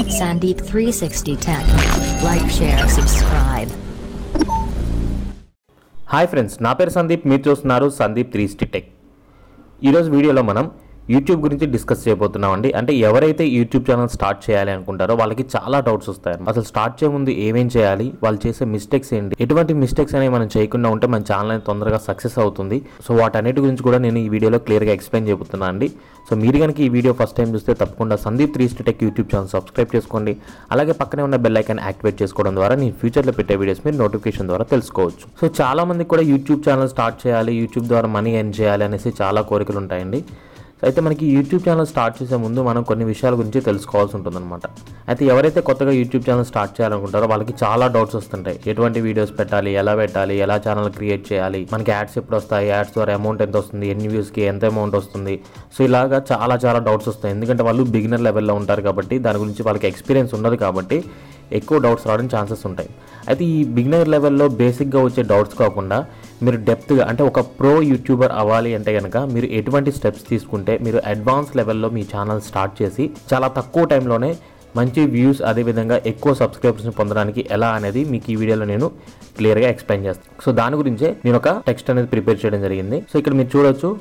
SanDeep360Tech. Like, share, subscribe. Hi friends, నా పేరు సందీప్. మీరు చూస్తున్నారు సందీప్ 360 టెక్. ఈరోజు వీడియోలో మనం యూట్యూబ్ గురించి డిస్కస్ చేయబోతున్నామండి. అంటే ఎవరైతే యూట్యూబ్ ఛానల్ స్టార్ట్ చేయాలి అనుకుంటారో వాళ్ళకి చాలా డౌట్స్ వస్తాయి. అసలు స్టార్ట్ చేయ ముందు ఏమేం చేయాలి, వాళ్ళు చేసే మిస్టేక్స్ ఏంటి, ఎటువంటి మిస్టేక్స్ అనేవి మనం చేయకుండా ఉంటే మన ఛానల్ అనేది తొందరగా సక్సెస్ అవుతుంది. సో వాటన్నిటి గురించి కూడా నేను ఈ వీడియోలో క్లియర్గా ఎక్స్ప్లెయిన్ చేయబోతున్నాను అండి. సో మీరు కనుక ఈ వీడియో ఫస్ట్ టైం చూస్తే తప్పకుండా Sandeep 360 tech YouTube channel subscribe చేసుకోండి. అలాగే పక్కనే ఉన్న బెల్ ఐకాన్ యాక్టివేట్ చేసుకోవడం ద్వారా నేను ఫ్యూచర్లో పెట్టే వీడియోస్ మీరు నోటిఫికేషన్ ద్వారా తెలుసుకోవచ్చు. సో చాలా మందికి కూడా యూట్యూబ్ ఛానల్ స్టార్ట్ చేయాలి, యూట్యూబ్ ద్వారా మనీ ఎర్న్ చేయాలి అనేసి చాలా కోరికలు ఉంటాయండి. అయితే మనకి యూట్యూబ్ ఛానల్ స్టార్ట్ చేసే ముందు మనం కొన్ని విషయాల గురించి తెలుసుకోవాల్సి ఉంటుందన్నమాట. అయితే ఎవరైతే కొత్తగా యూట్యూబ్ ఛానల్ స్టార్ట్ చేయాలనుకుంటారో వాళ్ళకి చాలా డౌట్స్ వస్తుంటాయి. ఎటువంటి వీడియోస్ పెట్టాలి, ఎలా ఛానల్ క్రియేట్ చేయాలి, మనకి యాడ్స్ ఎప్పుడు వస్తాయి, యాడ్స్ ద్వారా అమౌంట్ ఎంత వస్తుంది, ఎన్ని వ్యూస్కి ఎంత అమౌంట్ వస్తుంది. సో ఇలాగా చాలా డౌట్స్ వస్తాయి. ఎందుకంటే వాళ్ళు బిగినర్ లెవెల్లో ఉంటారు కాబట్టి, దాని గురించి వాళ్ళకి ఎక్స్పీరియన్స్ ఉండదు కాబట్టి ఎక్కువ డౌట్స్ రావడం ఛాన్సెస్ ఉంటాయి. అయితే ఈ బిగినర్ లెవెల్లో బేసిక్గా వచ్చే డౌట్స్ కాకుండా మీరు డెప్త్గా, అంటే ఒక ప్రో యూట్యూబర్ అవ్వాలి అంటే కనుక మీరు ఎటువంటి స్టెప్స్ తీసుకుంటే మీరు అడ్వాన్స్ లెవెల్లో మీ ఛానల్ స్టార్ట్ చేసి చాలా తక్కువ టైంలోనే మంచి వ్యూస్, అదేవిధంగా ఎక్కువ సబ్స్క్రైబర్స్ని పొందడానికి ఎలా అనేది మీకు ఈ వీడియోలో నేను క్లియర్గా ఎక్స్ప్లెయిన్ చేస్తాను. సో దాని గురించే నేను ఒక టెక్స్ట్ అనేది ప్రిపేర్ చేయడం జరిగింది. సో ఇక్కడ మీరు చూడొచ్చు,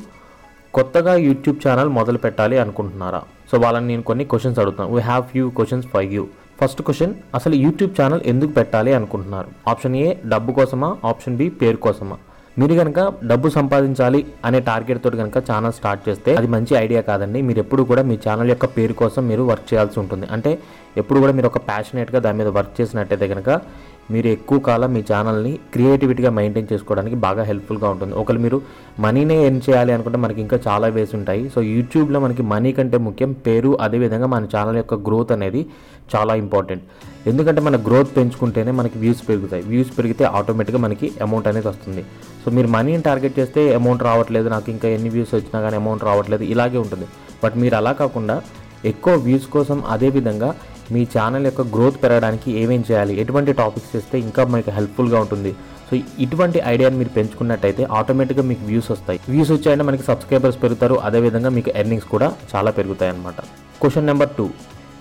కొత్తగా యూట్యూబ్ ఛానల్ మొదలు పెట్టాలి అనుకుంటున్నారా? సో వాళ్ళని నేను కొన్ని క్వశ్చన్స్ అడుగుతాను. We have few questions for you. First question, అసలు యూట్యూబ్ ఛానల్ ఎందుకు పెట్టాలి అనుకుంటున్నారు? ఆప్షన్ ఏ డబ్బు కోసమా, ఆప్షన్ బి పేరు కోసమా? మీరు కనుక డబ్బు సంపాదించాలి అనే టార్గెట్ తోటి కనుక ఛానల్ స్టార్ట్ చేస్తే అది మంచి ఐడియా కాదండి. మీరు ఎప్పుడు కూడా మీ ఛానల్ యొక్క పేరు కోసం మీరు వర్క్ చేయాల్సి ఉంటుంది. అంటే ఎప్పుడు కూడా మీరు ఒక ప్యాషనేట్గా దాని మీద వర్క్ చేసినట్టయితే కనుక మీరు ఎక్కువ కాలం మీ ఛానల్ని క్రియేటివిటీగా మెయింటైన్ చేసుకోవడానికి బాగా హెల్ప్ఫుల్గా ఉంటుంది. ఒకవేళ మీరు మనీనే ఎర్న్ చేయాలి అనుకుంటే మనకి ఇంకా చాలా వేస్ ఉంటాయి. సో యూట్యూబ్లో మనకి మనీ కంటే ముఖ్యం పేరు, అదేవిధంగా మన ఛానల్ యొక్క గ్రోత్ అనేది చాలా ఇంపార్టెంట్. ఎందుకంటే మన గ్రోత్ పెంచుకుంటేనే మనకి వ్యూస్ పెరుగుతాయి. వ్యూస్ పెరిగితే ఆటోమేటిక్గా మనకి అమౌంట్ అనేది వస్తుంది. సో మీరు మనీని టార్గెట్ చేస్తే అమౌంట్ రావట్లేదు, నాకు ఇంకా ఎన్ని వ్యూస్ వచ్చినా కానీ అమౌంట్ రావట్లేదు, ఇలాగే ఉంటుంది. బట్ మీరు అలా కాకుండా ఎక్కువ వ్యూస్ కోసం, అదేవిధంగా మీ ఛానల్ యొక్క గ్రోత్ పెరగడానికి ఏమేం చేయాలి, ఎటువంటి టాపిక్స్ చేస్తే ఇంకా మీకు హెల్ప్ఫుల్గా ఉంటుంది. సో ఇటువంటి ఐడియాని మీరు పెంచుకున్నట్టయితే ఆటోమేటిక్గా మీకు వ్యూస్ వస్తాయి. వ్యూస్ వచ్చాయంటే మనకి సబ్స్క్రైబర్స్ పెరుగుతారు, అదేవిధంగా మీకు ఎర్నింగ్స్ కూడా చాలా పెరుగుతాయి అన్నమాట. క్వశ్చన్ నెంబర్ 2,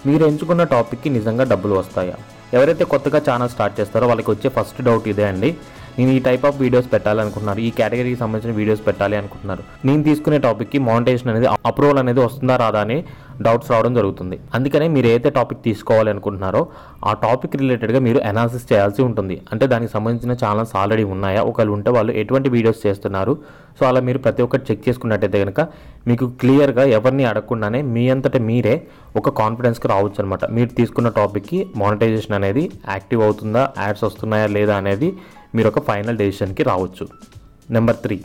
మీరు ఎంచుకున్న టాపిక్కి నిజంగా డబ్బులు వస్తాయా? ఎవరైతే కొత్తగా ఛానల్ స్టార్ట్ చేస్తారో వాళ్ళకి వచ్చే ఫస్ట్ డౌట్ ఇదే అండి. నేను ఈ టైప్ ఆఫ్ వీడియోస్ పెట్టాలనుకుంటున్నారు, ఈ కేటగిరీకి సంబంధించిన వీడియోస్ పెట్టాలి అనుకుంటున్నారు, నేను తీసుకునే టాపిక్కి మానిటైజేషన్ అనేది, అప్రూవల్ అనేది వస్తుందా రాదా అని డౌట్స్ రావడం జరుగుతుంది. అందుకనే మీరు ఏదైతే టాపిక్ తీసుకోవాలి అనుకుంటున్నారో ఆ టాపిక్ రిలేటెడ్గా మీరు అనాలిసిస్ చేయాల్సి ఉంటుంది. అంటే దానికి సంబంధించిన ఛానల్స్ ఆల్రెడీ ఉన్నాయా, ఒకవేళ ఉంటే వాళ్ళు ఎటువంటి వీడియోస్ చేస్తున్నారు. సో అలా మీరు ప్రతి ఒక్కటి చెక్ చేసుకున్నట్టయితే కనుక మీకు క్లియర్గా ఎవరిని అడగకుండానే మీ అంతటా మీరే ఒక కాన్ఫిడెన్స్కి రావచ్చు అనమాట. మీరు తీసుకున్న టాపిక్కి మానిటైజేషన్ అనేది యాక్టివ్ అవుతుందా, యాడ్స్ వస్తున్నాయా లేదా అనేది మీరు ఒక ఫైనల్ డెసిషన్కి రావచ్చు. నెంబర్ 3,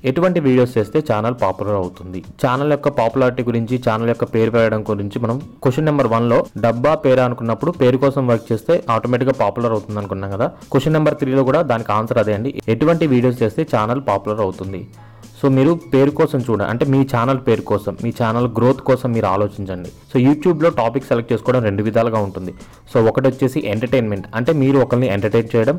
ఎటువంటి వీడియోస్ చేస్తే ఛానల్ పాపులర్ అవుతుంది? ఛానల్ యొక్క పాపులారిటీ గురించి, ఛానల్ యొక్క పేరు పెరగడం గురించి మనం క్వశ్చన్ నెంబర్ 1లో డబ్బా పేరు అనుకున్నప్పుడు పేరు కోసం వర్క్ చేస్తే ఆటోమేటిక్గా పాపులర్ అవుతుంది అనుకున్నాం కదా. క్వశ్చన్ నెంబర్ 3లో కూడా దానికి ఆన్సర్ అదే అండి. ఎటువంటి వీడియోస్ చేస్తే ఛానల్ పాపులర్ అవుతుంది? సో మీరు పేరు కోసం చూడండి, అంటే మీ ఛానల్ పేరు కోసం, మీ ఛానల్ గ్రోత్ కోసం మీరు ఆలోచించండి. సో యూట్యూబ్లో టాపిక్ సెలెక్ట్ చేసుకోవడం 2 విధాలుగా ఉంటుంది. సో ఒకటి వచ్చేసి ఎంటర్టైన్మెంట్, అంటే మీరు ఒకరిని ఎంటర్టైన్ చేయడం,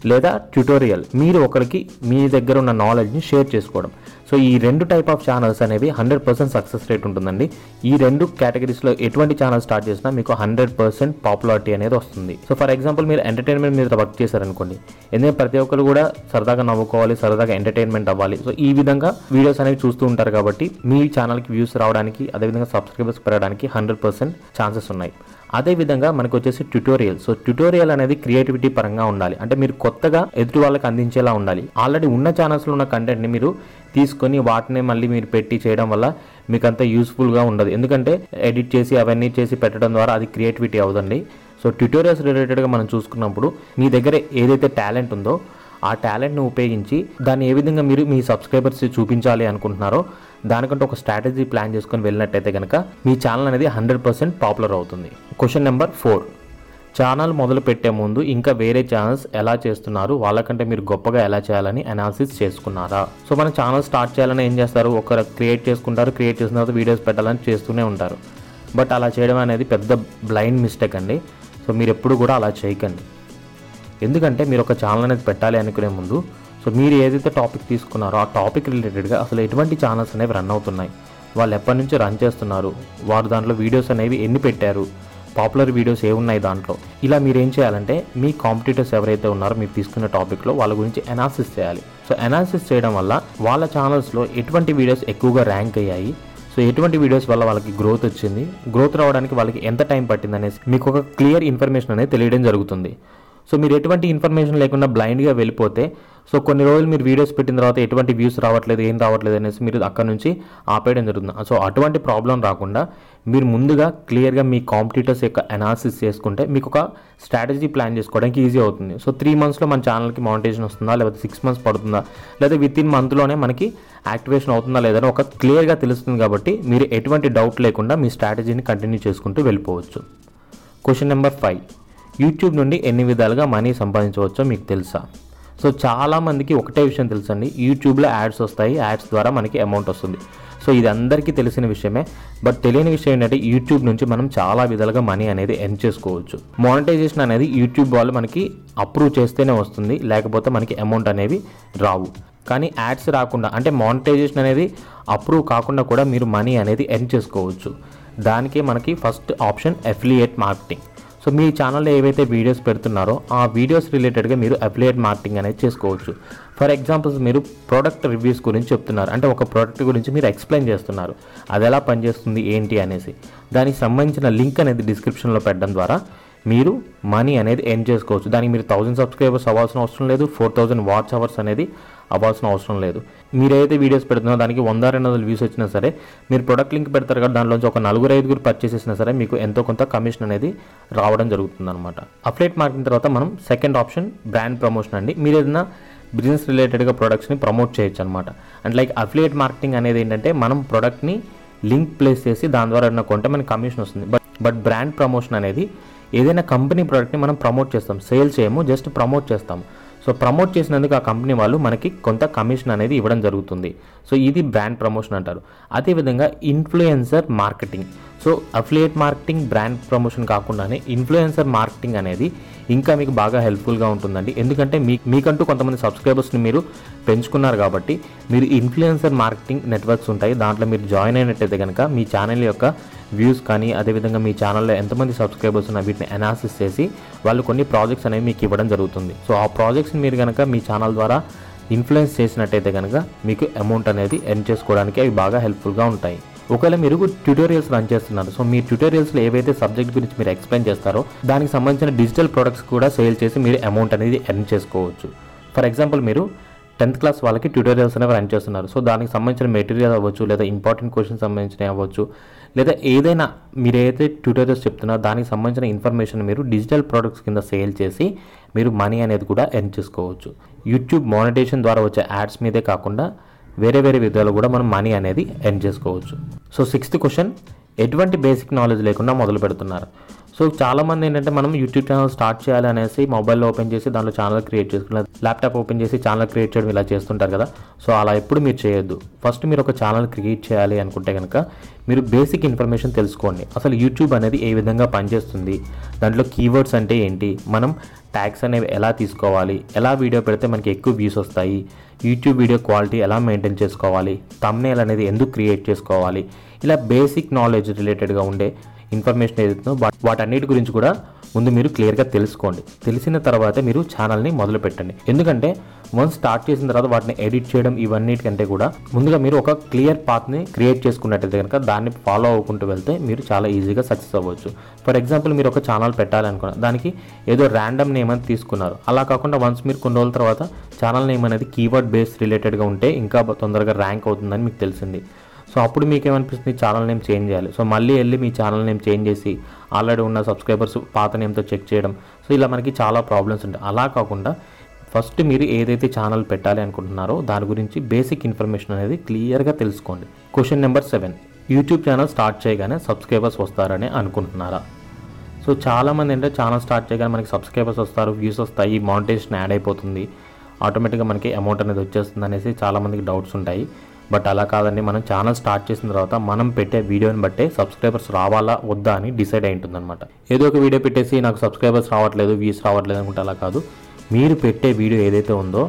లేదా ట్యూటోరియల్, మీరు ఒకరికి మీ దగ్గర ఉన్న నాలెడ్జ్ని షేర్ చేసుకోవడం. సో ఈ 2 టైప్ ఆఫ్ ఛానల్స్ అనేవి 100% సక్సెస్ రేట్ ఉంటుందండి. ఈ 2 కేటగిరీస్లో ఎటువంటి ఛానల్ స్టార్ట్ చేసినా మీకు 100% పాపులారిటీ అనేది వస్తుంది. సో ఫర్ ఎగ్జాంపుల్ మీరు ఎంటర్టైన్మెంట్ మీద వర్క్ చేశారనుకోండి, ఎందుకంటే ప్రతి ఒక్కరు కూడా సరదాగా నవ్వుకోవాలి, సరదాగా ఎంటర్టైన్మెంట్ అవ్వాలి. సో ఈ విధంగా వీడియోస్ అనేవి చూస్తూ ఉంటారు కాబట్టి మీ ఛానల్కి వ్యూస్ రావడానికి, అదేవిధంగా సబ్స్క్రైబర్స్ పెరగడానికి 100% ఛాన్సెస్ ఉన్నాయి. అదేవిధంగా మనకు వచ్చేసి ట్యూటోరియల్. సో ట్యూటోరియల్ అనేది క్రియేటివిటీ పరంగా ఉండాలి, అంటే మీరు కొత్తగా ఎదుటి వాళ్ళకి అందించేలా ఉండాలి. ఆల్రెడీ ఉన్న ఛానల్స్లో ఉన్న కంటెంట్ని మీరు తీసుకొని వాటిని మళ్ళీ మీరు పెట్టి చేయడం వల్ల మీకు అంత యూస్ఫుల్గా ఉండదు. ఎందుకంటే ఎడిట్ చేసి అవన్నీ చేసి పెట్టడం ద్వారా అది క్రియేటివిటీ అవుదండి. సో ట్యూటోరియల్స్ రిలేటెడ్గా మనం చూసుకున్నప్పుడు మీ దగ్గర ఏదైతే టాలెంట్ ఉందో ఆ టాలెంట్ని ఉపయోగించి దాన్ని ఏ విధంగా మీరు మీ సబ్స్క్రైబర్స్ చూపించాలి అనుకుంటున్నారో దానికంటే ఒక స్ట్రాటజీ ప్లాన్ చేసుకొని వెళ్ళినట్టయితే కనుక మీ ఛానల్ అనేది 100% పాపులర్ అవుతుంది. క్వశ్చన్ నెంబర్ 4, ఛానల్ మొదలు పెట్టే ముందు ఇంకా వేరే ఛానల్స్ ఎలా చేస్తున్నారు, వాళ్ళకంటే మీరు గొప్పగా ఎలా చేయాలని అనాలిసిస్ చేసుకున్నారా? సో మన ఛానల్ స్టార్ట్ చేయాలని ఏం చేస్తారు, ఒకరు క్రియేట్ చేసుకుంటారు, క్రియేట్ చేసిన తర్వాత వీడియోస్ పెట్టాలని చేస్తూనే ఉంటారు. బట్ అలా చేయడం అనేది పెద్ద బ్లైండ్ మిస్టేక్ అండి. సో మీరు ఎప్పుడు కూడా అలా చేయకండి. ఎందుకంటే మీరు ఒక ఛానల్ అనేది పెట్టాలి అనుకునే ముందు సో మీరు ఏదైతే టాపిక్ తీసుకున్నారో ఆ టాపిక్ రిలేటెడ్గా అసలు ఎటువంటి ఛానల్స్ అనేవి రన్ అవుతున్నాయి, వాళ్ళు ఎప్పటి నుంచి రన్ చేస్తున్నారు, వారు దాంట్లో వీడియోస్ అనేవి ఎన్ని పెట్టారు, పాపులర్ వీడియోస్ ఏమున్నాయి దాంట్లో. ఇలా మీరు ఏం చేయాలంటే మీ కాంపిటీటర్స్ ఎవరైతే ఉన్నారో మీరు తీసుకున్న టాపిక్లో వాళ్ళ గురించి అనాలిసిస్ చేయాలి. సో అనాలిసిస్ చేయడం వల్ల వాళ్ళ ఛానల్స్లో ఎటువంటి వీడియోస్ ఎక్కువగా ర్యాంక్ అయ్యాయి, సో ఎటువంటి వీడియోస్ వల్ల వాళ్ళకి గ్రోత్ వచ్చింది, గ్రోత్ రావడానికి వాళ్ళకి ఎంత టైం పట్టింది అనేసి మీకు ఒక క్లియర్ ఇన్ఫర్మేషన్ అనేది తెలియడం జరుగుతుంది. సో మీరు ఎటువంటి ఇన్ఫర్మేషన్ లేకుండా బ్లైండ్గా వెళ్ళిపోతే సో కొన్ని రోజులు మీరు వీడియోస్ పెట్టిన తర్వాత ఎటువంటి వ్యూస్ రావట్లేదు, ఏం రావట్లేదు అనేసి మీరు అక్కడ నుంచి ఆపేయడం జరుగుతుంది. సో అటువంటి ప్రాబ్లం రాకుండా మీరు ముందుగా క్లియర్గా మీ కాంపిటీటర్స్ యొక్క అనాలిసిస్ చేసుకుంటే మీకు ఒక స్ట్రాటజీ ప్లాన్ చేసుకోవడానికి ఈజీ అవుతుంది. సో 3 monthsలో మన ఛానల్కి మానిటైజేషన్ వస్తుందా, లేకపోతే 6 months పడుతుందా, లేదా వితిన్ మంత్లోనే మనకి యాక్టివేషన్ అవుతుందా లేదని ఒక క్లియర్గా తెలుస్తుంది. కాబట్టి మీరు ఎటువంటి డౌట్ లేకుండా మీ స్ట్రాటజీని కంటిన్యూ చేసుకుంటూ వెళ్ళిపోవచ్చు. క్వశ్చన్ నెంబర్ 5, యూట్యూబ్ నుండి ఎన్ని విధాలుగా మనీ సంపాదించవచ్చో మీకు తెలుసా? సో చాలామందికి ఒకటే విషయం తెలుసండి, యూట్యూబ్లో యాడ్స్ వస్తాయి, యాడ్స్ ద్వారా మనకి అమౌంట్ వస్తుంది. సో ఇది అందరికీ తెలిసిన విషయమే. బట్ తెలియని విషయం ఏంటంటే యూట్యూబ్ నుంచి మనం చాలా విధాలుగా మనీ అనేది ఎర్న్ చేసుకోవచ్చు. మానిటైజేషన్ అనేది యూట్యూబ్ వాళ్ళు మనకి అప్రూవ్ చేస్తేనే వస్తుంది, లేకపోతే మనకి అమౌంట్ అనేవి రావు. కానీ యాడ్స్ రాకుండా అంటే మానిటైజేషన్ అనేది అప్రూవ్ కాకుండా కూడా మీరు మనీ అనేది ఎర్న్ చేసుకోవచ్చు. దానికే మనకి first option affiliate marketing. So మీ ఛానల్లో ఏవైతే వీడియోస్ పెడుతున్నారో ఆ వీడియోస్ రిలేటెడ్గా మీరు అఫిలియేట్ మార్కెటింగ్ అనేది చేసుకోవచ్చు. ఫర్ ఎగ్జాంపుల్స్ మీరు ప్రోడక్ట్ రివ్యూస్ గురించి చెప్తున్నారు, అంటే ఒక ప్రోడక్ట్ గురించి మీరు ఎక్స్ప్లెయిన్ చేస్తున్నారు, అది ఎలా పనిచేస్తుంది ఏంటి అనేసి. దానికి సంబంధించిన లింక్ అనేది డిస్క్రిప్షన్లో పెట్టడం ద్వారా మీరు మనీ అనేది ఎర్న్ చేసుకోవచ్చు. దానికి మీరు 1000 సబ్స్క్రైబర్స్ అవ్వాల్సిన అవసరం లేదు, 4000 వాచ్ అవర్స్ అనేది అవ్వాల్సిన అవసరం లేదు. మీరు ఏదైతే వీడియోస్ పెడుతున్నారో దానికి 100-200 వ్యూస్ వచ్చినా సరే మీరు ప్రొడక్ట్ లింక్ పెడతారు కదా, దాంట్లోంచి ఒక 4-5 పర్చేస్ చేసినా సరే మీకు ఎంతో కొంత కమిషన్ అనేది రావడం జరుగుతుంది అనమాట. అఫిలియేట్ మార్కెటింగ్ తర్వాత మనం సెకండ్ ఆప్షన్ బ్రాండ్ ప్రమోషన్ అండి. మీరు ఏదైనా బిజినెస్ రిలేటెడ్గా ప్రొడక్ట్స్ని ప్రమోట్ చేయొచ్చు అనమాట. అండ్ లైక్ అఫిలియేట్ మార్కెటింగ్ అనేది ఏంటంటే మనం ప్రొడక్ట్ని లింక్ ప్లేస్ చేసి దాని ద్వారా ఏదైనా కొంటే మనకి కమిషన్ వస్తుంది. బట్ బ్రాండ్ ప్రమోషన్ అనేది ఏదైనా కంపెనీ ప్రోడక్ట్ని మనం ప్రమోట్ చేస్తాం, సేల్ చేయము, జస్ట్ ప్రమోట్ చేస్తాం. సో ప్రమోట్ చేసినందుకు ఆ కంపెనీ వాళ్ళు మనకి కొంత కమిషన్ అనేది ఇవ్వడం జరుగుతుంది. సో ఇది బ్రాండ్ ప్రమోషన్ అంటారు. అదేవిధంగా influencer marketing. So affiliate marketing, brand promotion కాకుండానే ఇన్ఫ్లుయెన్సర్ మార్కెటింగ్ అనేది ఇంకా మీకు బాగా హెల్ప్ఫుల్గా ఉంటుందండి. ఎందుకంటే మీకంటూ కొంతమంది సబ్స్క్రైబర్స్ని మీరు పెంచుకున్నారు కాబట్టి మీరు ఇన్ఫ్లుయెన్సర్ మార్కెటింగ్ నెట్వర్క్స్ ఉంటాయి, దాంట్లో మీరు జాయిన్ అయినట్టయితే కనుక మీ ఛానల్ యొక్క వ్యూస్ కానీ అదేవిధంగా మీ ఛానల్లో ఎంతమంది సబ్స్క్రైబర్స్ ఉన్నా వీటిని అనాలిసిస్ చేసి వాళ్ళు కొన్ని ప్రాజెక్ట్స్ అనేవి మీకు ఇవ్వడం జరుగుతుంది. సో ఆ ప్రాజెక్ట్స్ని మీరు కనుక మీ ఛానల్ ద్వారా ఇన్ఫ్లుయెన్స్ చేసినట్టయితే కనుక మీకు అమౌంట్ అనేది ఎర్న్ చేసుకోవడానికి అవి బాగా హెల్ప్ఫుల్గా ఉంటాయి. ఒకవేళ మీరు ట్యూటోరియల్స్ రన్ చేస్తున్నారు, సో మీ ట్యూటోరియల్స్లో ఏవైతే సబ్జెక్ట్ గురించి మీరు ఎక్స్ప్లెయిన్ చేస్తారో దానికి సంబంధించిన డిజిటల్ ప్రొడక్ట్స్ కూడా సేల్ చేసి మీరు అమౌంట్ అనేది ఎర్న్ చేసుకోవచ్చు. ఫర్ ఎగ్జాంపుల్ మీరు 10th క్లాస్ వాళ్ళకి ట్యూటోరియల్స్ అనేవి రన్ చేస్తున్నారు. సో దానికి సంబంధించిన మెటీరియల్ అవ్వచ్చు, లేదా ఇంపార్టెంట్ క్వశ్చన్స్ సంబంధించినవి అవ్వచ్చు, లేదా ఏదైనా మీరు ఏదైతే ట్యూటోరియల్స్ చెప్తున్నారో దానికి సంబంధించిన ఇన్ఫర్మేషన్ మీరు డిజిటల్ ప్రొడక్ట్స్ కింద సేల్ చేసి మీరు మనీ అనేది కూడా ఎర్న్ చేసుకోవచ్చు. యూట్యూబ్ మానిటైజేషన్ ద్వారా వచ్చే యాడ్స్ మీదే కాకుండా వేరే విధాలు కూడా మనం మనీ అనేది ఎర్న్ చేసుకోవచ్చు. సో 6th క్వశ్చన్, ఎటువంటి బేసిక్ నాలెడ్జ్ లేకుండా మొదలు పెడుతున్నారు? సో చాలామంది ఏంటంటే మనం యూట్యూబ్ ఛానల్ స్టార్ట్ చేయాలి అనేసి మొబైల్లో ఓపెన్ చేసి దాంట్లో ఛానల్ క్రియేట్ చేసుకున్నారు, ల్యాప్టాప్ ఓపెన్ చేసి ఛానల్ క్రియేట్ చేయడం ఇలా చేస్తుంటారు కదా. సో అలా ఎప్పుడు మీరు చేయొద్దు. ఫస్ట్ మీరు ఒక ఛానల్ క్రియేట్ చేయాలి అనుకుంటే కనుక మీరు బేసిక్ ఇన్ఫర్మేషన్ తెలుసుకోండి. అసలు యూట్యూబ్ అనేది ఏ విధంగా పనిచేస్తుంది, దాంట్లో కీవర్డ్స్ అంటే ఏంటి, మనం ట్యాగ్స్ అనేవి ఎలా తీసుకోవాలి, ఎలా వీడియో పెడితే మనకి ఎక్కువ వ్యూస్ వస్తాయి, యూట్యూబ్ వీడియో క్వాలిటీ ఎలా మెయింటైన్ చేసుకోవాలి, థంబ్నెయిల్ అనేది ఎందుకు క్రియేట్ చేసుకోవాలి, ఇలా బేసిక్ నాలెడ్జ్ రిలేటెడ్గా ఉండే ఇన్ఫర్మేషన్ ఏదైతుందో వాటన్నిటి గురించి కూడా ముందు మీరు క్లియర్గా తెలుసుకోండి. తెలిసిన తర్వాత మీరు ఛానల్ని మొదలు పెట్టండి. ఎందుకంటే వన్స్ స్టార్ట్ చేసిన తర్వాత వాటిని ఎడిట్ చేయడం ఇవన్నిటికంటే కూడా ముందుగా మీరు ఒక క్లియర్ పాత్ని క్రియేట్ చేసుకున్నట్టయితే కనుక దాన్ని ఫాలో అవ్వకుంటూ వెళ్తే మీరు చాలా ఈజీగా సక్సెస్ అవ్వచ్చు. ఫర్ ఎగ్జాంపుల్ మీరు ఒక ఛానల్ పెట్టాలనుకున్నారు, దానికి ఏదో ర్యాండమ్ నేమ్ అని తీసుకున్నారు. అలా కాకుండా వన్స్ మీరు కొన్ని రోజుల తర్వాత ఛానల్ నేమ్ అనేది కీవర్డ్ బేస్ రిలేటెడ్గా ఉంటే ఇంకా తొందరగా ర్యాంక్ అవుతుందని మీకు తెలిసింది. సో అప్పుడు మీకు ఏమనిపిస్తుంది, ఛానల్ నేమ్ చేంజ్ చేయాలి. సో మళ్ళీ వెళ్ళి మీ ఛానల్ నేమ్ చేంజ్ చేసి ఆల్రెడీ ఉన్న సబ్స్క్రైబర్స్ పాత నేమ్తో చెక్ చేయడం, సో ఇలా మనకి చాలా ప్రాబ్లమ్స్ ఉంటాయి. అలా కాకుండా ఫస్ట్ మీరు ఏదైతే ఛానల్ పెట్టాలి అనుకుంటున్నారో దాని గురించి బేసిక్ ఇన్ఫర్మేషన్ అనేది క్లియర్గా తెలుసుకోండి. Question number 7, YouTube channel start చేయగానే సబ్స్క్రైబర్స్ వస్తారని అనుకుంటున్నారా? సో చాలామంది అంటే ఛానల్ స్టార్ట్ చేయగానే మనకి సబ్స్క్రైబర్స్ వస్తారు, వ్యూస్ వస్తాయి, మానిటైజేషన్ యాడ్ అయిపోతుంది, ఆటోమేటిక్గా మనకి అమౌంట్ అనేది వచ్చేస్తుంది అనేసి చాలామందికి డౌట్స్ ఉంటాయి. బట్ అలా కాదండి, మనం ఛానల్ స్టార్ట్ చేసిన తర్వాత మనం పెట్టే వీడియోని బట్టే సబ్స్క్రైబర్స్ రావాలా వద్దా అని డిసైడ్ అయి ఉంటుందన్నమాట. ఏదో ఒక వీడియో పెట్టేసి నాకు సబ్స్క్రైబర్స్ రావట్లేదు, వ్యూస్ రావట్లేదు అనుకుంటే అలా కాదు. మీరు పెట్టే వీడియో ఏదైతే ఉందో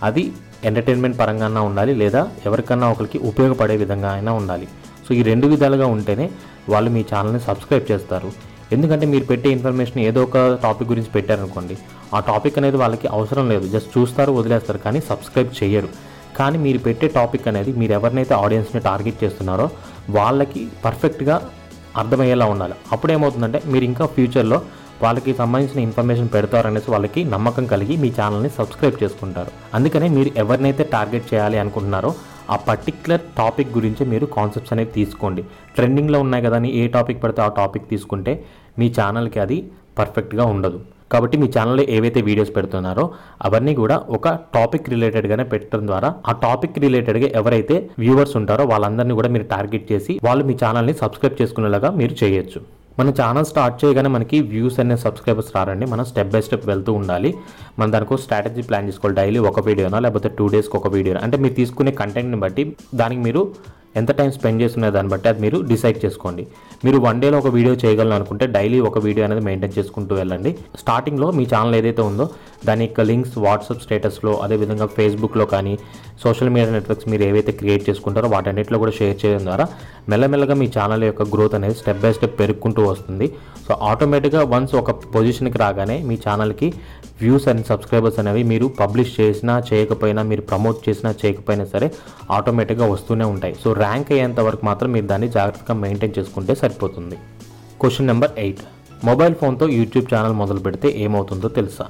అది ఎంటర్టైన్మెంట్ పరంగా ఉండాలి, లేదా ఎవరికన్నా ఒకరికి ఉపయోగపడే విధంగా అయినా ఉండాలి. సో ఈ 2 విధాలుగా ఉంటేనే వాళ్ళు మీ ఛానల్ని సబ్స్క్రైబ్ చేస్తారు. ఎందుకంటే మీరు పెట్టే ఇన్ఫర్మేషన్ ఏదో ఒక టాపిక్ గురించి పెట్టారనుకోండి, ఆ టాపిక్ అనేది వాళ్ళకి అవసరం లేదు, జస్ట్ చూస్తారు వదిలేస్తారు కానీ సబ్స్క్రైబ్ చేయరు. కానీ మీరు పెట్టే టాపిక్ అనేది మీరు ఎవరినైతే ఆడియన్స్ని టార్గెట్ చేస్తున్నారో వాళ్ళకి పర్ఫెక్ట్గా అర్థమయ్యేలా ఉండాలి. అప్పుడు ఏమవుతుందంటే మీరు ఇంకా ఫ్యూచర్లో వాళ్ళకి సంబంధించిన ఇన్ఫర్మేషన్ పెడతారనేసి వాళ్ళకి నమ్మకం కలిగి మీ ఛానల్ని సబ్స్క్రైబ్ చేసుకుంటారు. అందుకనే మీరు ఎవరినైతే టార్గెట్ చేయాలి అనుకుంటున్నారో ఆ పర్టిక్యులర్ టాపిక్ గురించి మీరు కాన్సెప్ట్స్ అనేవి తీసుకోండి. ట్రెండింగ్లో ఉన్నాయి కదా అని ఏ టాపిక్ పడితే ఆ టాపిక్ తీసుకుంటే మీ ఛానల్కి అది పర్ఫెక్ట్గా ఉండదు. కాబట్టి మీ ఛానల్లో ఏవైతే వీడియోస్ పెడుతున్నారో అవన్నీ కూడా ఒక టాపిక్ రిలేటెడ్గానే పెట్టడం ద్వారా ఆ టాపిక్ రిలేటెడ్గా ఎవరైతే వ్యూవర్స్ ఉంటారో వాళ్ళందరినీ కూడా మీరు టార్గెట్ చేసి వాళ్ళు మీ ఛానల్ని సబ్స్క్రైబ్ చేసుకునేలాగా మీరు చేయొచ్చు. మన ఛానల్ స్టార్ట్ చేయగానే మనకి వ్యూస్ అనే సబ్స్క్రైబర్స్ రారండి. మనం స్టెప్ బై స్టెప్ వెళ్తూ ఉండాలి. మన దానికి స్ట్రాటజీ ప్లాన్ చేసుకోవాలి. డైలీ ఒక వీడియోనా లేకపోతే 2 డేస్కి ఒక వీడియో, అంటే మీరు తీసుకునే కంటెంట్ని బట్టి దానికి మీరు ఎంత టైం స్పెండ్ చేస్తున్న దాన్ని బట్టి అది మీరు డిసైడ్ చేసుకోండి. మీరు 1 డేలో ఒక వీడియో చేయగలను అనుకుంటే డైలీ ఒక వీడియో అనేది మెయింటైన్ చేసుకుంటూ వెళ్ళండి. స్టార్టింగ్లో మీ ఛానల్ ఏదైతే ఉందో దాని యొక్క లింక్స్ వాట్సాప్ స్టేటస్లో, అదేవిధంగా ఫేస్బుక్లో కానీ సోషల్ మీడియా నెట్వర్క్స్ మీరు ఏవైతే క్రియేట్ చేసుకుంటారో వాటన్నిటిలో కూడా షేర్ చేయడం ద్వారా మెల్లమెల్లగా మీ ఛానల్ యొక్క గ్రోత్ అనేది స్టెప్ బై స్టెప్ పెరుగుకుంటూ వస్తుంది. సో ఆటోమేటిక్గా వన్స్ ఒక పొజిషన్కి రాగానే మీ ఛానల్కి వ్యూస్ అండ్ సబ్స్క్రైబర్స్ అనేవి మీరు పబ్లిష్ చేసినా చేయకపోయినా, మీరు ప్రమోట్ చేసినా చేయకపోయినా సరే ఆటోమేటిక్గా వస్తూనే ఉంటాయి. సో ర్యాంక్ అయ్యేంత వరకు మాత్రం మీరు దాన్ని జాగ్రత్తగా మెయింటైన్ చేసుకుంటే సరిపోతుంది. క్వశ్చన్ నెంబర్ 8, మొబైల్ ఫోన్తో యూట్యూబ్ ఛానల్ మొదలు పెడితే ఏమవుతుందో తెలుసా?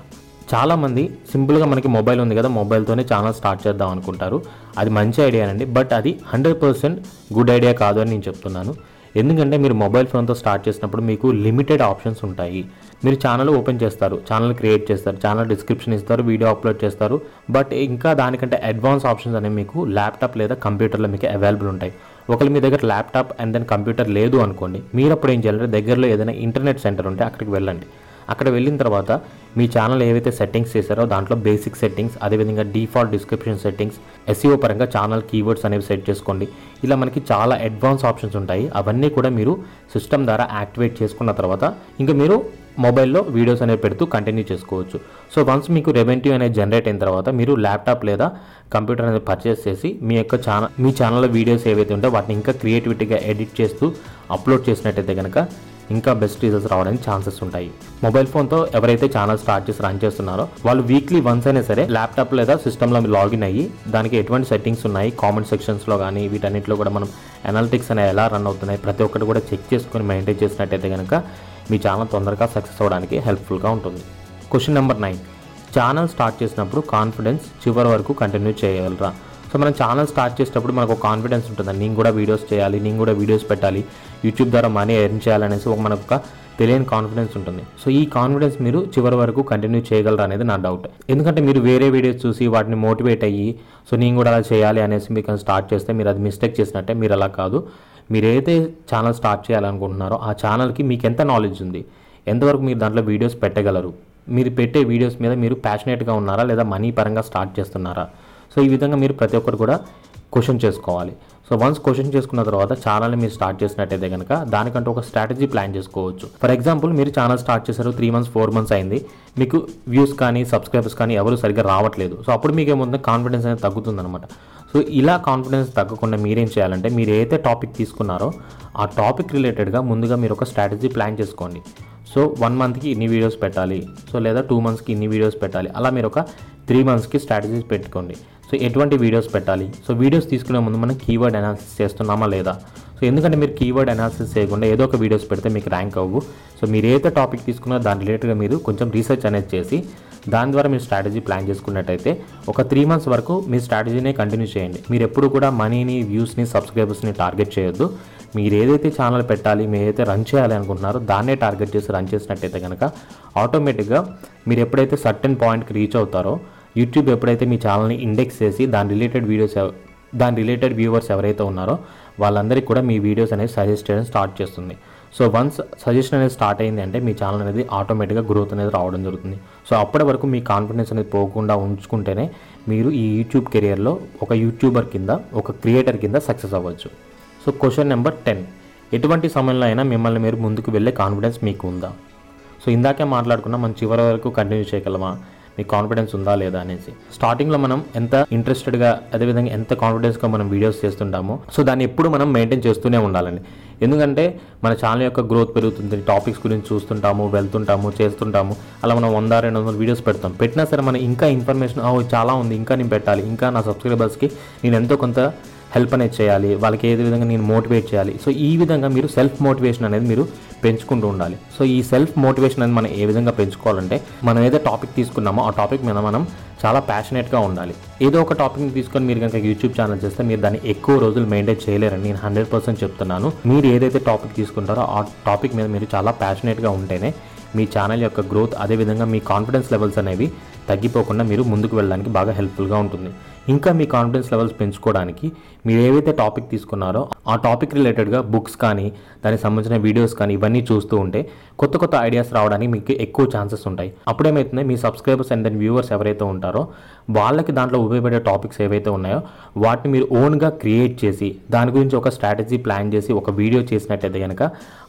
చాలామంది సింపుల్గా మనకి మొబైల్ ఉంది కదా, మొబైల్తోనే ఛానల్ స్టార్ట్ చేద్దాం అనుకుంటారు. అది మంచి ఐడియానండి, బట్ అది 100% గుడ్ ఐడియా కాదు అని నేను చెప్తున్నాను. ఎందుకంటే మీరు మొబైల్ ఫోన్తో స్టార్ట్ చేసినప్పుడు మీకు లిమిటెడ్ ఆప్షన్స్ ఉంటాయి. మీరు ఛానల్ ఓపెన్ చేస్తారు, ఛానల్ క్రియేట్ చేస్తారు, ఛానల్ డిస్క్రిప్షన్ ఇస్తారు, వీడియో అప్లోడ్ చేస్తారు. బట్ ఇంకా దానికంటే అడ్వాన్స్ ఆప్షన్స్ అనేవి మీకు ల్యాప్టాప్ లేదా కంప్యూటర్లో మీకు అవైలబుల్ ఉంటాయి. ఒకవేళ మీ దగ్గర ల్యాప్టాప్ అండ్ దెన్ కంప్యూటర్ లేదు అనుకోండి, మీరు అప్పుడు ఏం చేయాలంటే దగ్గరలో ఏదైనా ఇంటర్నెట్ సెంటర్ ఉంటే అక్కడికి వెళ్ళండి. అక్కడ వెళ్ళిన తర్వాత మీ ఛానల్ ఏవైతే సెట్టింగ్స్ చేశారో దాంట్లో బేసిక్ సెట్టింగ్స్, అదేవిధంగా డిఫాల్ట్ డిస్క్రిప్షన్ సెట్టింగ్స్, ఎస్ఈఓ పరంగా ఛానల్ కీవర్డ్స్ అనేవి సెట్ చేసుకోండి. ఇలా మనకి చాలా అడ్వాన్స్ ఆప్షన్స్ ఉంటాయి. అవన్నీ కూడా మీరు సిస్టమ్ ద్వారా యాక్టివేట్ చేసుకున్న తర్వాత ఇంకా మీరు మొబైల్లో వీడియోస్ అనేవి పెడుతూ కంటిన్యూ చేసుకోవచ్చు. సో వన్స్ మీకు రెవెన్యూ అనేది జనరేట్ అయిన తర్వాత మీరు ల్యాప్టాప్ లేదా కంప్యూటర్ అనేది పర్చేస్ చేసి మీ ఛానల్లో వీడియోస్ ఏవైతే ఉంటే వాటిని ఇంకా క్రియేటివిటీగా ఎడిట్ చేస్తూ అప్లోడ్ చేసినట్టయితే కనుక ఇంకా బెస్ట్ రిజల్ట్స్ రావడానికి ఛాన్సెస్ ఉంటాయి. మొబైల్ ఫోన్తో ఎవరైతే ఛానల్ స్టార్ట్ చేసి రన్ చేస్తున్నారో వాళ్ళు వీక్లీ వన్స్ అయినా సరే ల్యాప్టాప్ లేదా సిస్టంలో లాగిన్ అయ్యి దానికి ఎటువంటి సెట్టింగ్స్ ఉన్నాయి, కామెంట్ సెక్షన్స్లో కానీ వీటన్నిటిలో కూడా మనం అనాలిటిక్స్ అనేవి ఎలా రన్ అవుతున్నాయి ప్రతి ఒక్కటి కూడా చెక్ చేసుకొని మెయింటైన్ చేసినట్టయితే కనుక మీ ఛానల్ తొందరగా సక్సెస్ అవ్వడానికి హెల్ప్ఫుల్గా ఉంటుంది. క్వశ్చన్ నెంబర్ 9, ఛానల్ స్టార్ట్ చేసినప్పుడు కాన్ఫిడెన్స్ చివరి వరకు కంటిన్యూ చేయగలరా? సో మనం ఛానల్ స్టార్ట్ చేసేటప్పుడు మనకు ఒక కాన్ఫిడెన్స్ ఉంటుంది, నేను కూడా వీడియోస్ చేయాలి, నేను కూడా వీడియోస్ పెట్టాలి, యూట్యూబ్ ద్వారా మనీ ఎర్న్ చేయాలనేసి మనకు ఒక తెలియని కాన్ఫిడెన్స్ ఉంటుంది. సో ఈ కాన్ఫిడెన్స్ మీరు చివరి వరకు కంటిన్యూ చేయగలరా అనేది నా డౌట్. ఎందుకంటే మీరు వేరే వీడియోస్ చూసి వాటిని మోటివేట్ అయ్యి సో నేను కూడా అలా చేయాలి అనేసి మీకు స్టార్ట్ చేస్తే మీరు అది మిస్టేక్ చేసినట్టే. మీరు అలా కాదు. మీరు ఏదైతే ఛానల్ స్టార్ట్ చేయాలనుకుంటున్నారో ఆ ఛానల్కి మీకు ఎంత నాలెడ్జ్ ఉంది, ఎంతవరకు మీరు దాంట్లో వీడియోస్ పెట్టగలరు, మీరు పెట్టే వీడియోస్ మీద మీరు ప్యాషనేట్గా ఉన్నారా లేదా మనీ పరంగా స్టార్ట్ చేస్తున్నారా? సో ఈ విధంగా మీరు ప్రతి ఒక్కరు కూడా క్వశ్చన్ చేసుకోవాలి. సో వన్స్ క్వశ్చన్ చేసుకున్న తర్వాత ఛానల్ని మీరు స్టార్ట్ చేసినట్టయితే కనుక దానికంటే ఒక స్ట్రాటజీ ప్లాన్ చేసుకోవచ్చు. ఫర్ ఎగ్జాంపుల్ మీరు ఛానల్ స్టార్ట్ చేశారు, 3 months 4 months అయింది, మీకు వ్యూస్ కానీ సబ్స్క్రైబర్స్ కానీ ఎవరు సరిగ్గా రావట్లేదు. సో అప్పుడు మీకు ఏముంది, కాన్ఫిడెన్స్ అనేది తగ్గుతుందన్నమాట. సో ఇలా కాన్ఫిడెన్స్ తగ్గకుండా మీరేం చేయాలంటే మీరు ఏదైతే టాపిక్ తీసుకున్నారో ఆ టాపిక్ రిలేటెడ్గా ముందుగా మీరు ఒక స్ట్రాటజీ ప్లాన్ చేసుకోండి. సో 1 monthకి ఇన్ని వీడియోస్ పెట్టాలి, సో లేదా 2 monthsకి ఇన్ని వీడియోస్ పెట్టాలి, అలా మీరు ఒక 3 monthsకి స్ట్రాటజీస్ పెట్టుకోండి. సో ఎటువంటి వీడియోస్ పెట్టాలి, సో వీడియోస్ తీసుకునే ముందు మనం కీవర్డ్ అనాలిసిస్ చేస్తున్నామా లేదా? సో ఎందుకంటే మీరు కీవర్డ్ అనాలిసిస్ చేయకుండా ఏదో ఒక వీడియోస్ పెడితే మీకు ర్యాంక్ అవ్వు. సో మీరు ఏదైతే టాపిక్ తీసుకున్నారో దాని రిలేటెడ్గా మీరు కొంచెం రీసెర్చ్ అనేది చేసి దాని ద్వారా మీరు స్ట్రాటజీ ప్లాన్ చేసుకున్నట్టయితే ఒక 3 months వరకు మీ స్ట్రాటజీనే కంటిన్యూ చేయండి. మీరు ఎప్పుడు కూడా మనీని, వ్యూస్ని, సబ్స్క్రైబర్స్ని టార్గెట్ చేయొద్దు. మీరు ఏదైతే ఛానల్ పెట్టాలి, మీరు ఏదైతే రన్ చేయాలి అనుకుంటున్నారో దాన్నే టార్గెట్ చేసి రన్ చేసినట్టయితే కనుక ఆటోమేటిక్గా మీరు ఎప్పుడైతే సర్టెన్ పాయింట్కి రీచ్ అవుతారో యూట్యూబ్ ఎప్పుడైతే మీ ఛానల్ని ఇండెక్స్ చేసి దాని రిలేటెడ్ వ్యూవర్స్ ఎవరైతే ఉన్నారో వాళ్ళందరికీ కూడా మీ వీడియోస్ అనేది సజెస్ట్ చేయడం స్టార్ట్ చేస్తుంది. సో వన్స్ సజెషన్ అనేది స్టార్ట్ అయింది అంటే మీ ఛానల్ అనేది ఆటోమేటిక్గా గ్రోత్ అనేది రావడం జరుగుతుంది. సో అప్పటి వరకు మీ కాన్ఫిడెన్స్ అనేది పోకుండా ఉంచుకుంటేనే మీరు ఈ యూట్యూబ్ కెరియర్లో ఒక యూట్యూబర్ కింద, ఒక క్రియేటర్ కింద సక్సెస్ అవ్వచ్చు. సో క్వశ్చన్ నెంబర్ 10, ఎటువంటి సమయంలో అయినా మిమ్మల్ని మీరు ముందుకు వెళ్ళే కాన్ఫిడెన్స్ మీకు ఉందా? సో ఇందాకే మాట్లాడుకున్నా మనం చివరి వరకు కంటిన్యూ చేయగలమా, మీకు కాన్ఫిడెన్స్ ఉందా లేదా అనేసి. స్టార్టింగ్లో మనం ఎంత ఇంట్రెస్టెడ్గా అదేవిధంగా ఎంత కాన్ఫిడెన్స్గా మనం వీడియోస్ చేస్తుంటామో సో దాన్ని ఎప్పుడు మనం మెయింటైన్ చేస్తూనే ఉండాలండి. ఎందుకంటే మన ఛానల్ యొక్క గ్రోత్ పెరుగుతుంది, టాపిక్స్ గురించి చూస్తుంటాము, వెళ్తుంటాము, చేస్తుంటాము. అలా మనం 100-200 వీడియోస్ పెట్టినా సరే మనం ఇంకా ఇన్ఫర్మేషన్ చాలా ఉంది, ఇంకా నేను పెట్టాలి, ఇంకా నా సబ్స్క్రైబర్స్కి నేను ఎంతో కొంత హెల్ప్ అనేది చేయాలి, వాళ్ళకి ఏ విధంగా నేను మోటివేట్ చేయాలి. సో ఈ విధంగా మీరు సెల్ఫ్ మోటివేషన్ అనేది మీరు పెంచుకుంటూ ఉండాలి. సో ఈ సెల్ఫ్ మోటివేషన్ అనేది మనం ఏ విధంగా పెంచుకోవాలంటే మనం ఏదో టాపిక్ తీసుకున్నామో ఆ టాపిక్ మీద మనం చాలా ప్యాషనేట్గా ఉండాలి. ఏదో ఒక టాపిక్ని తీసుకొని మీరు కనుక యూట్యూబ్ ఛానల్ చేస్తే మీరు దాన్ని ఎక్కువ రోజులు మెయింటైన్ చేయలేరని నేను 100% చెప్తున్నాను. మీరు ఏదైతే టాపిక్ తీసుకుంటారో ఆ టాపిక్ మీద మీరు చాలా ప్యాషనేట్గా ఉంటేనే మీ ఛానల్ యొక్క గ్రోత్ అదేవిధంగా మీ కాన్ఫిడెన్స్ లెవెల్స్ అనేవి తగ్గిపోకుండా మీరు ముందుకు వెళ్ళడానికి బాగా హెల్ప్ఫుల్గా ఉంటుంది. ఇంకా మీ కాన్ఫిడెన్స్ లెవెల్స్ పెంచుకోవడానికి మీరు ఏవైతే టాపిక్ తీసుకున్నారో ఆ టాపిక్ రిలేటెడ్గా బుక్స్ కానీ దానికి సంబంధించిన వీడియోస్ కానీ ఇవన్నీ చూస్తూ ఉంటే కొత్త కొత్త ఐడియాస్ రావడానికి మీకు ఎక్కువ ఛాన్సెస్ ఉంటాయి. అప్పుడేమవుతుంది, మీ సబ్స్క్రైబర్స్ అండ్ దెన్ వ్యూవర్స్ ఎవరైతే ఉంటారో వాళ్ళకి దాంట్లో ఉపయోగపడే టాపిక్స్ ఏవైతే ఉన్నాయో వాటిని మీరు ఓన్గా క్రియేట్ చేసి దాని గురించి ఒక స్ట్రాటజీ ప్లాన్ చేసి ఒక వీడియో చేసినట్టయితే కనుక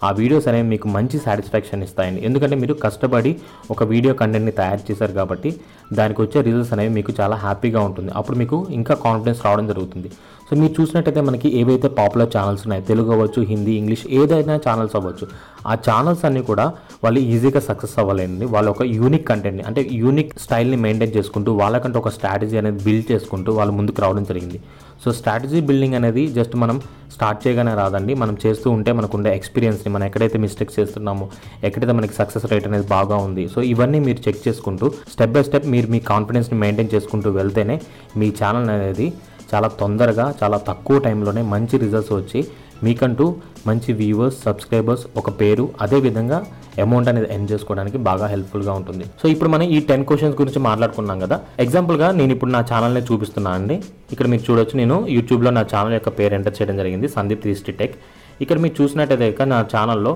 ఆ వీడియోస్ అనేవి మీకు మంచి సాటిస్ఫాక్షన్ ఇస్తాయండి. ఎందుకంటే మీరు కష్టపడి ఒక వీడియో కంటెంట్ని తయారు చేశారు కాబట్టి దానికి వచ్చే రిజల్ట్స్ అనేవి మీకు చాలా హ్యాపీగా ఉంటుంది. అప్పుడు మీకు ఇంకా కాన్ఫిడెన్స్ రావడం జరుగుతుంది. సో మీరు చూసినట్టయితే మనకి ఏవైతే పాపులర్ ఛానల్స్ ఉన్నాయి, తెలుగు అవ్వచ్చు, హిందీ, ఇంగ్లీష్, ఏదైనా ఛానల్స్ అవ్వచ్చు, ఆ ఛానల్స్ అన్నీ కూడా వాళ్ళు ఈజీగా సక్సెస్ అవ్వాలండి. వాళ్ళు ఒక యూనిక్ కంటెంట్ని అంటే యూనిక్ స్టైల్ని మెయింటైన్ చేసుకుంటూ వాళ్ళకంటే ఒక స్ట్రాటజీ అనేది బిల్డ్ చేసుకుంటూ వాళ్ళు ముందుకు రావడం జరిగింది. సో స్ట్రాటజీ బిల్డింగ్ అనేది జస్ట్ మనం స్టార్ట్ చేయగానే రాదండి. మనం చేస్తూ ఉంటే మనకుండే ఎక్స్పీరియన్స్ని మనం ఎక్కడైతే మిస్టేక్స్ చేస్తున్నామో ఎక్కడైతే మనకి సక్సెస్ రేట్ అనేది బాగా ఉంది సో ఇవన్నీ మీరు చెక్ చేసుకుంటూ స్టెప్ బై స్టెప్ మీరు మీ కాన్ఫిడెన్స్ని మెయింటైన్ చేసుకుంటూ వెళ్తేనే మీ ఛానల్ అనేది చాలా తొందరగా చాలా తక్కువ టైంలోనే మంచి రిజల్ట్స్ వచ్చి మీకంటూ మంచి వ్యూవర్స్, సబ్స్క్రైబర్స్, ఒక పేరు, అదేవిధంగా అమౌంట్ అనేది ఎర్న్ చేసుకోవడానికి బాగా హెల్ప్ఫుల్గా ఉంటుంది. సో ఇప్పుడు మనం ఈ 10 క్వశ్చన్స్ గురించి మాట్లాడుకున్నాం కదా. ఎగ్జాంపుల్గా నేను ఇప్పుడు నా ఛానల్ని చూపిస్తున్నాను అండి. ఇక్కడ మీరు చూడొచ్చు, నేను యూట్యూబ్లో నా ఛానల్ యొక్క పేరు ఎంటర్ చేయడం జరిగింది, SanDeep360Tech. ఇక్కడ మీరు చూసినట్టయితే నా ఛానల్లో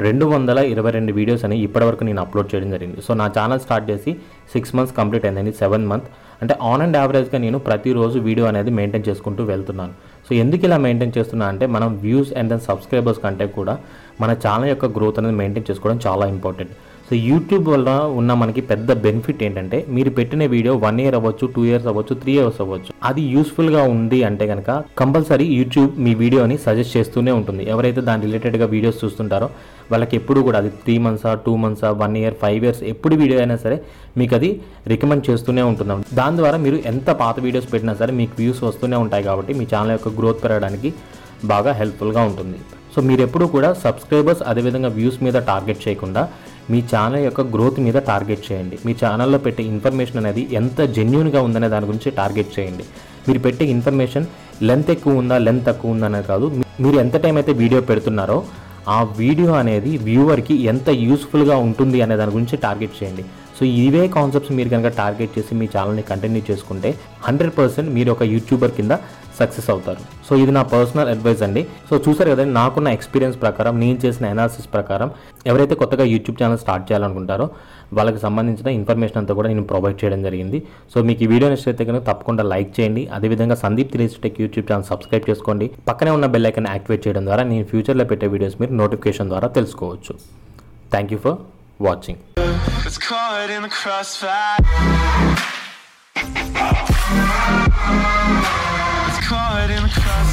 222 వీడియోస్ అని ఇప్పటివరకు నేను అప్లోడ్ చేయడం జరిగింది. సో నా ఛానల్ స్టార్ట్ చేసి 6 మంత్స్ కంప్లీట్ అయిందండి, 7 మంత్. అంటే ఆన్ అండ్ యావరేజ్గా నేను ప్రతిరోజు వీడియో అనేది మెయింటైన్ చేసుకుంటూ వెళ్తున్నాను. సో ఎందుకు ఇలా మెయింటైన్ చేస్తున్నా అంటే మనం వ్యూస్ అండ్ దెన్ సబ్స్క్రైబర్స్ కంటే కూడా మన ఛానల్ యొక్క గ్రోత్ అనేది మెయింటైన్ చేసుకోవడం చాలా ఇంపార్టెంట్. సో యూట్యూబ్ వల్ల ఉన్న మనకి పెద్ద బెనిఫిట్ ఏంటంటే మీరు పెట్టిన వీడియో 1 ఇయర్ అవ్వచ్చు, 2 ఇయర్స్ అవ్వచ్చు, 3 ఇయర్స్ అవ్వచ్చు, అది యూస్ఫుల్గా ఉంది అంటే కనుక కంపల్సరీ యూట్యూబ్ మీ వీడియోని సజెస్ట్ చేస్తూనే ఉంటుంది. ఎవరైతే దాని రిలేటెడ్గా వీడియోస్ చూస్తుంటారో వాళ్ళకి ఎప్పుడు కూడా అది 3 మంత్సా, 2 మంత్సా, 1 ఇయర్, 5 ఇయర్స్ ఎప్పుడు వీడియో అయినా సరే మీకు అది రికమెండ్ చేస్తూనే ఉంటున్నాం. దాని ద్వారా మీరు ఎంత పాత వీడియోస్ పెట్టినా సరే మీకు వ్యూస్ వస్తూనే ఉంటాయి కాబట్టి మీ ఛానల్ యొక్క గ్రోత్ పెరగడానికి బాగా హెల్ప్ఫుల్గా ఉంటుంది. సో మీరు ఎప్పుడు కూడా సబ్స్క్రైబర్స్ అదేవిధంగా వ్యూస్ మీద టార్గెట్ చేయకుండా మీ ఛానల్ యొక్క గ్రోత్ మీద టార్గెట్ చేయండి. మీ ఛానల్లో పెట్టే ఇన్ఫర్మేషన్ అనేది ఎంత జెన్యూన్గా ఉందనే దాని గురించి టార్గెట్ చేయండి. మీరు పెట్టే ఇన్ఫర్మేషన్ లెంత్ ఎక్కువ ఉందా, లెంత్ తక్కువ ఉందా అనేది కాదు. మీరు ఎంత టైం అయితే వీడియో పెడుతున్నారో ఆ వీడియో అనేది వ్యూవర్కి ఎంత యూస్ఫుల్గా ఉంటుంది అనే దాని గురించి టార్గెట్ చేయండి. సో ఇవే కాన్సెప్ట్స్ మీరు కనుక టార్గెట్ చేసి మీ ఛానల్ని కంటిన్యూ చేసుకుంటే 100% మీరు ఒక యూట్యూబర్ కింద సక్సెస్ అవుతారు. సో ఇది నా పర్సనల్ అడ్వైస్ అండి. సో చూసారు కదండి, నాకున్న ఎక్స్పీరియన్స్ ప్రకారం, నేను చేసిన అనాలిసిస్ ప్రకారం ఎవరైతే కొత్తగా యూట్యూబ్ ఛానల్ స్టార్ట్ చేయాలనుకుంటారో వాళ్ళకి సంబంధించిన ఇన్ఫర్మేషన్ అంతా కూడా నేను ప్రొవైడ్ చేయడం జరిగింది. సో మీకు ఈ వీడియో నచ్చితే కనుక తప్పకుండా లైక్ చేయండి. అదేవిధంగా SanDeep360Tech యూట్యూబ్ ఛానల్ సబ్స్క్రైబ్ చేసుకోండి. పక్కనే ఉన్న బెల్ ఐకాన్ యాక్టివేట్ చేయడం ద్వారా నేను ఫ్యూచర్లో పెట్టే వీడియోస్ మీరు నోటిఫికేషన్ ద్వారా తెలుసుకోవచ్చు. Thank you for watching. It's caught in the crossfire. It's caught in the crossfire.